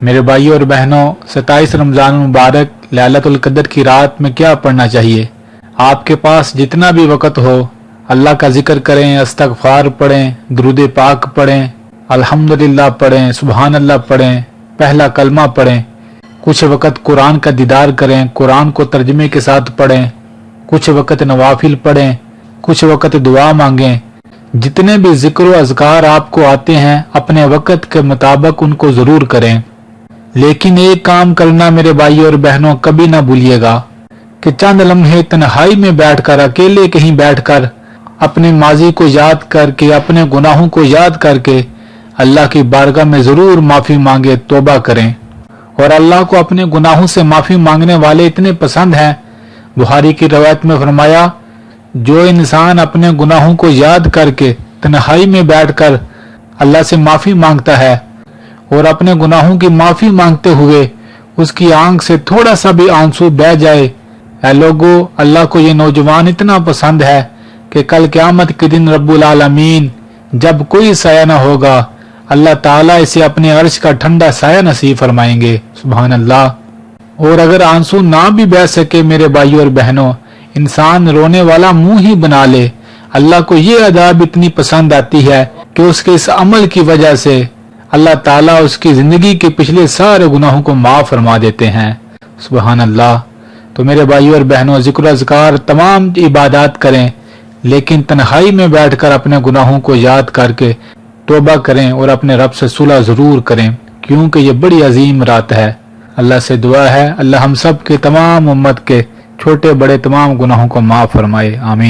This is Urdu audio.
میرے بھائیوں اور بہنوں، 27 رمضان المبارک لیلۃ القدر کی رات میں کیا پڑھنا چاہیے؟ آپ کے پاس جتنا بھی وقت ہو اللہ کا ذکر کریں، استغفار پڑھیں، درود پاک پڑھیں، الحمدللہ پڑھیں، سبحان اللہ پڑھیں، پہلا کلمہ پڑھیں، کچھ وقت قرآن کا دیدار کریں، قرآن کو ترجمے کے ساتھ پڑھیں، کچھ وقت نوافل پڑھیں، کچھ وقت دعا مانگیں۔ جتنے بھی ذکر و اذکار آپ کو آتے ہیں اپنے وقت کے مطابق ان کو ضرور کریں، لیکن ایک کام کرنا میرے بھائیوں اور بہنوں کبھی نہ بھولیے گا کہ چند لمحے تنہائی میں بیٹھ کر، اکیلے کہیں بیٹھ کر، اپنے ماضی کو یاد کر کے، اپنے گناہوں کو یاد کر کے اللہ کی بارگاہ میں ضرور معافی مانگے، توبہ کریں۔ اور اللہ کو اپنے گناہوں سے معافی مانگنے والے اتنے پسند ہیں، بخاری کی روایت میں فرمایا، جو انسان اپنے گناہوں کو یاد کر کے تنہائی میں بیٹھ کر اللہ سے معافی مانگتا ہے اور اپنے گناہوں کی معافی مانگتے ہوئے اس کی آنکھ سے تھوڑا سا بھی آنسو بہہ جائے، اے لوگو، اللہ کو یہ نوجوان اتنا پسند ہے کہ کل قیامت کے دن رب العالمین جب کوئی سایہ نہ ہوگا، اللہ تعالیٰ اسے اپنے عرش کا ٹھنڈا سایہ نصیب فرمائیں گے۔ سبحان اللہ۔ اور اگر آنسو نہ بھی بہہ سکے میرے بھائیوں اور بہنوں، انسان رونے والا منہ ہی بنا لے، اللہ کو یہ عذاب اتنی پسند آتی ہے کہ اس کے اس عمل کی وجہ سے اللہ تعالیٰ اس کی زندگی کے پچھلے سارے گناہوں کو معاف فرما دیتے ہیں۔ سبحان اللہ۔ تو میرے بھائیوں اور بہنوں، ذکر و اذکار تمام عبادات کریں، لیکن تنہائی میں بیٹھ کر اپنے گناہوں کو یاد کر کے توبہ کریں اور اپنے رب سے صلح ضرور کریں، کیونکہ یہ بڑی عظیم رات ہے۔ اللہ سے دعا ہے اللہ ہم سب کے، تمام امت کے چھوٹے بڑے تمام گناہوں کو معاف فرمائے، آمین۔